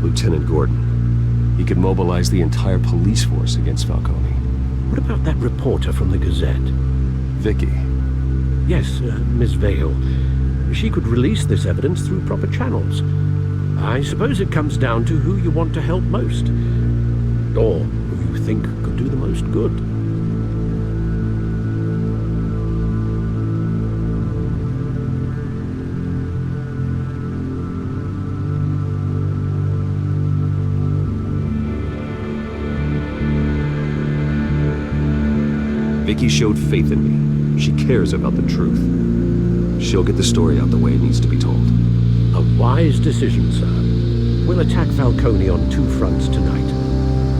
Lieutenant Gordon. He could mobilize the entire police force against Falcone. What about that reporter from the Gazette? Vicky. Yes, Miss Vale. She could release this evidence through proper channels. I suppose it comes down to who you want to help most. Or who you think could do the most good. Vicky showed faith in me. She cares about the truth. She'll get the story out the way it needs to be told. A wise decision, sir. We'll attack Falcone on two fronts tonight.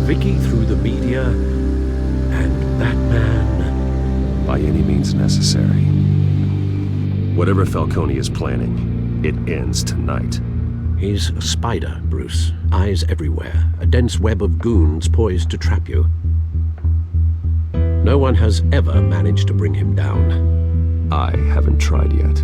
Vicky through the media, and Batman... by any means necessary. Whatever Falcone is planning, it ends tonight. He's a spider, Bruce. Eyes everywhere. A dense web of goons poised to trap you. No one has ever managed to bring him down. I haven't tried yet.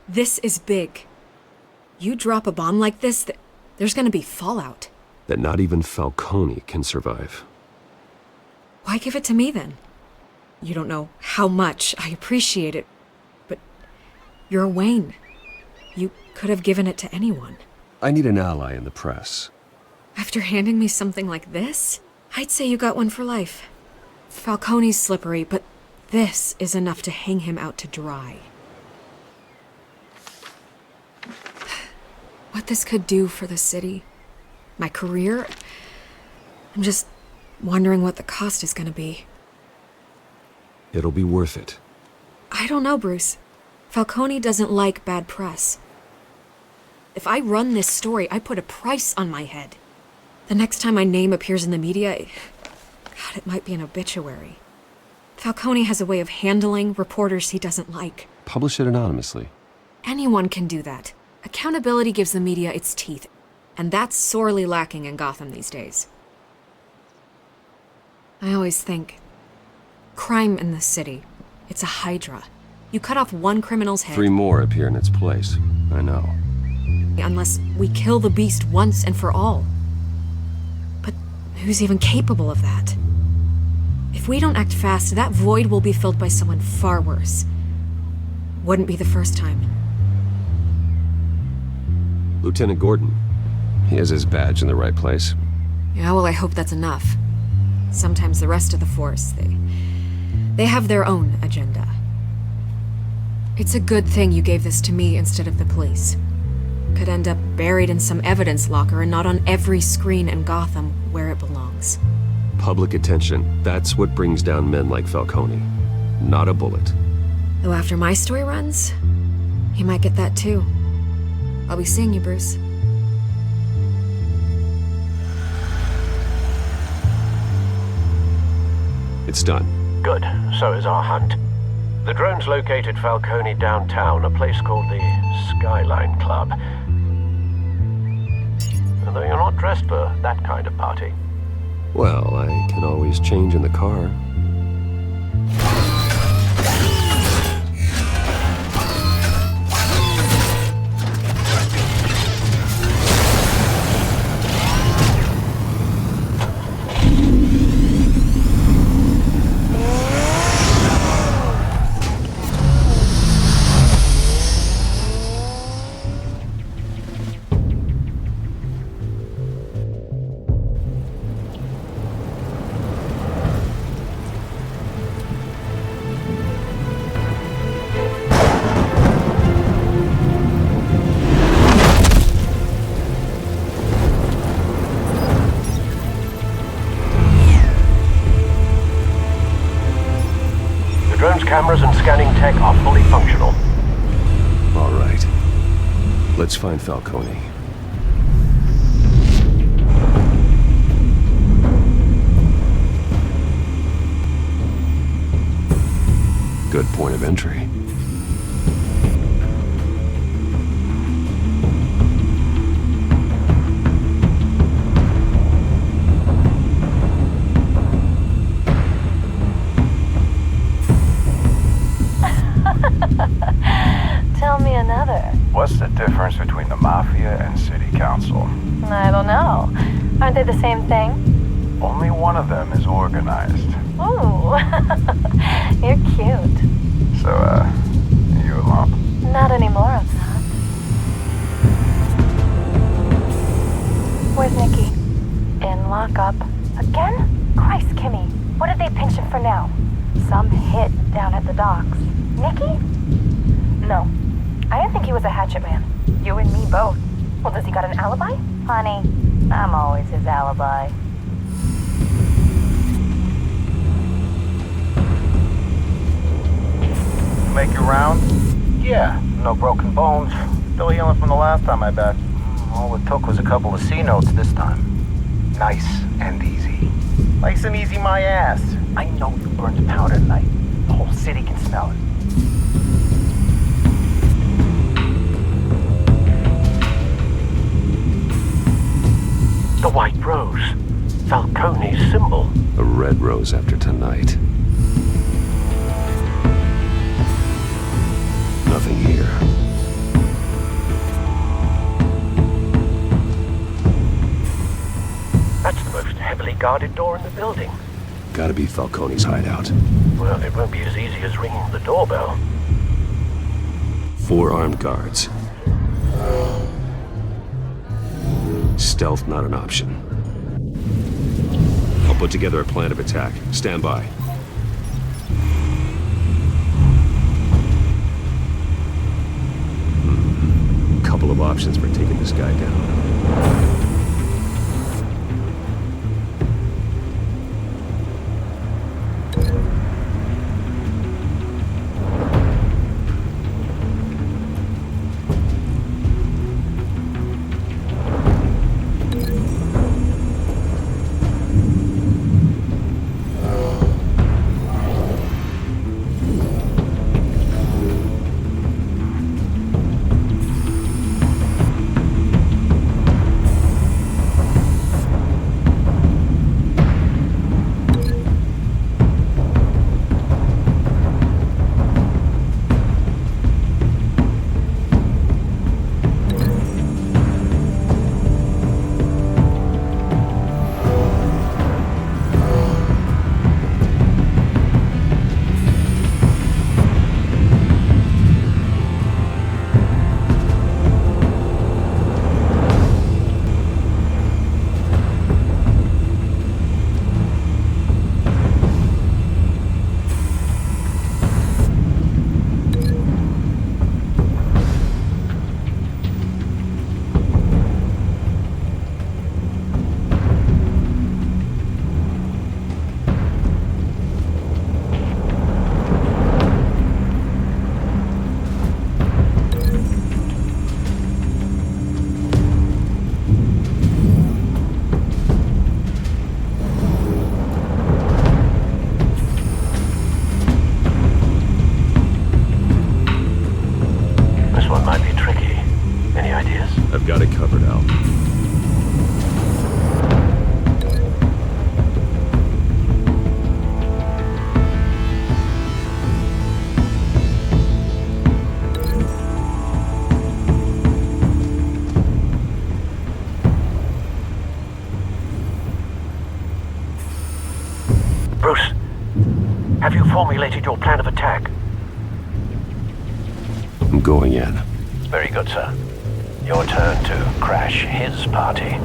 This is big. You drop a bomb like this, there's gonna be fallout. That not even Falcone can survive. Why give it to me then? You don't know how much I appreciate it, but you're Wayne. You could have given it to anyone. I need an ally in the press. After handing me something like this, I'd say you got one for life. Falcone's slippery, but this is enough to hang him out to dry. What this could do for the city, my career, I'm just wondering what the cost is gonna be. It'll be worth it. I don't know, Bruce. Falcone doesn't like bad press. If I run this story, I put a price on my head. The next time my name appears in the media, God, it might be an obituary. Falcone has a way of handling reporters he doesn't like. Publish it anonymously. Anyone can do that. Accountability gives the media its teeth, and that's sorely lacking in Gotham these days. I always think, crime in the city, it's a hydra. You cut off one criminal's head... 3 more appear in its place. I know. Unless we kill the beast once and for all. But who's even capable of that? If we don't act fast, that void will be filled by someone far worse. Wouldn't be the first time. Lieutenant Gordon. He has his badge in the right place. Yeah, well, I hope that's enough. Sometimes the rest of the force, they have their own agenda. It's a good thing you gave this to me instead of the police. Could end up buried in some evidence locker and not on every screen in Gotham where it belongs. Public attention, that's what brings down men like Falcone. Not a bullet. Though after my story runs, He might get that too. I'll be seeing you, Bruce. It's done. Good. So is our hunt. The drone's located Falcone downtown, a place called the Skyline Club. Although you're not dressed for that kind of party. Well, I can always change in the car. Cameras and scanning tech are fully functional. All right. Let's find Falcone. Good point of entry. Tell me another. What's the difference between the Mafia and City Council? I don't know. Aren't they the same thing? Only one of them is organized. Ooh, you're cute. So, you a lump? Not anymore, I'm not. Where's Nikki? In lockup. Again? Christ, Kimmy. What did they pinch him for now? Some hit down at the docks. Nikki? No. I didn't think he was a hatchet man. You and me both. Well, does he got an alibi? Honey, I'm always his alibi. Make your round? Yeah, no broken bones. Still healing from the last time I bet. All it took was a couple of C notes this time. Nice and easy. Nice and easy my ass. I know you burned the powder tonight. The whole city can smell it. The white rose. Falcone's symbol. A red rose after tonight. Nothing here. That's the most heavily guarded door in the building. Gotta be Falcone's hideout. Well, it won't be as easy as ringing the doorbell. 4 armed guards. Stealth not an option. I'll put together a plan of attack. Stand by. Couple of options for taking this guy down. formulated your plan of attack? I'm going in. Very good, sir. Your turn to crash his party.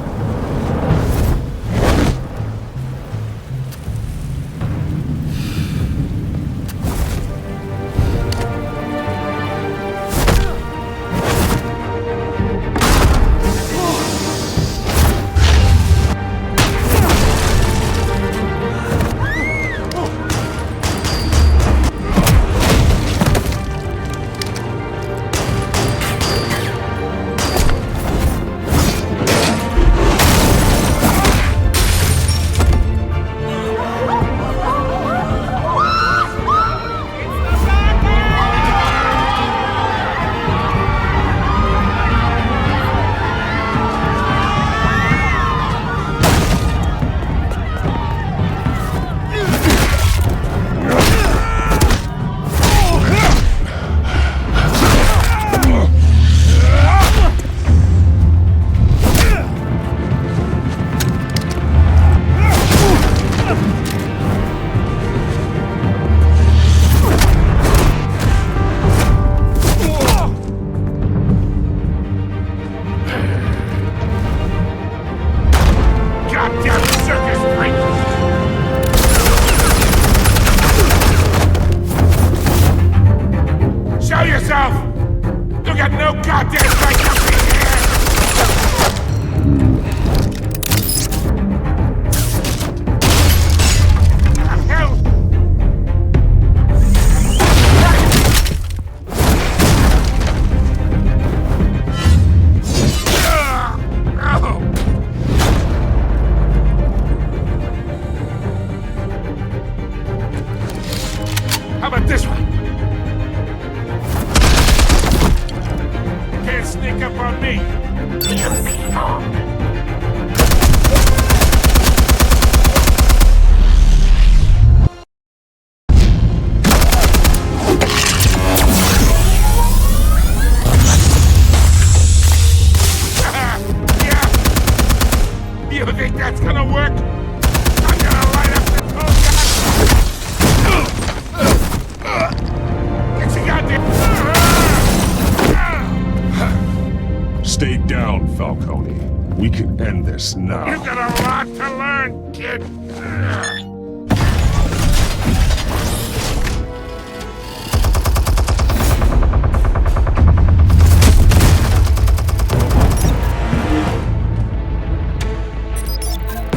Stay down, Falcone. We can end this now. You got a lot to learn, kid.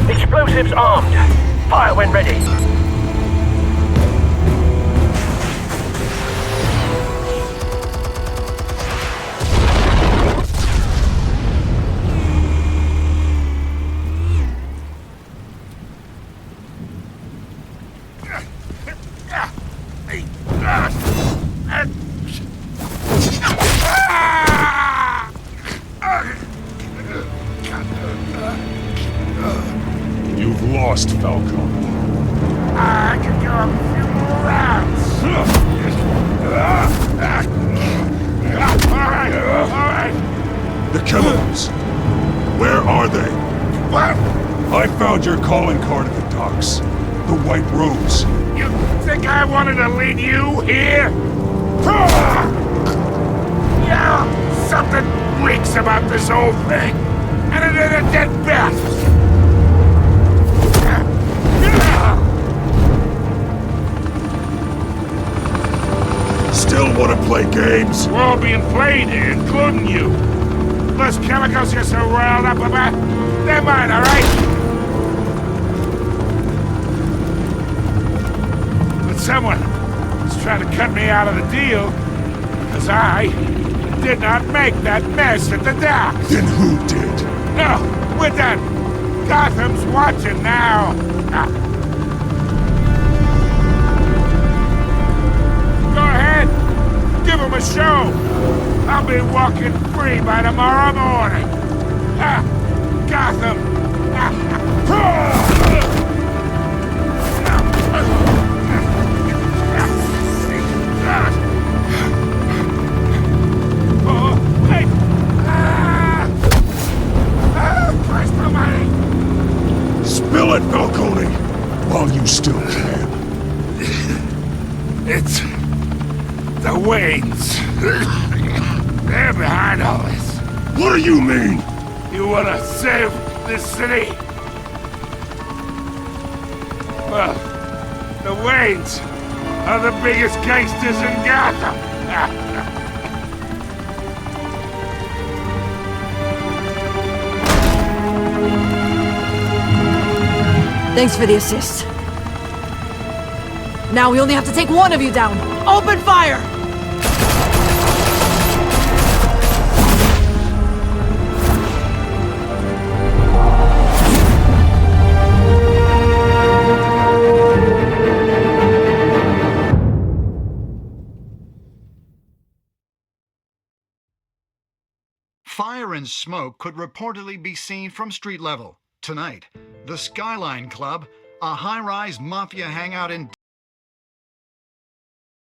Explosives armed. Fire when ready. You've lost, Falcone. I can go a few more rounds. All right. The chemicals. Where are they? What? I found your calling card at the docks. The White Rose. You think I wanted to lead you here? Yeah, something reeks about this whole thing. And it is a dead best. Still want to play games? We're all being played here, including you. Those chemicals you're so riled up about, they're mine, all right? But someone is trying to cut me out of the deal, because I did not make that mess at the docks. Then who did? No, we're done. Gotham's watching now. Go ahead. Give him a show. I'll be walking free by tomorrow morning. Gotham. Oh, hey. Christ almighty. Spill it, Falcone, while you still can. They're behind all this. What do you mean? You wanna save this city? Well, the Waynes are the biggest gangsters in Gotham. Thanks for the assist. Now we only have to take one of you down. Open fire! Fire and smoke could reportedly be seen from street level. Tonight, the Skyline Club, a high-rise mafia hangout in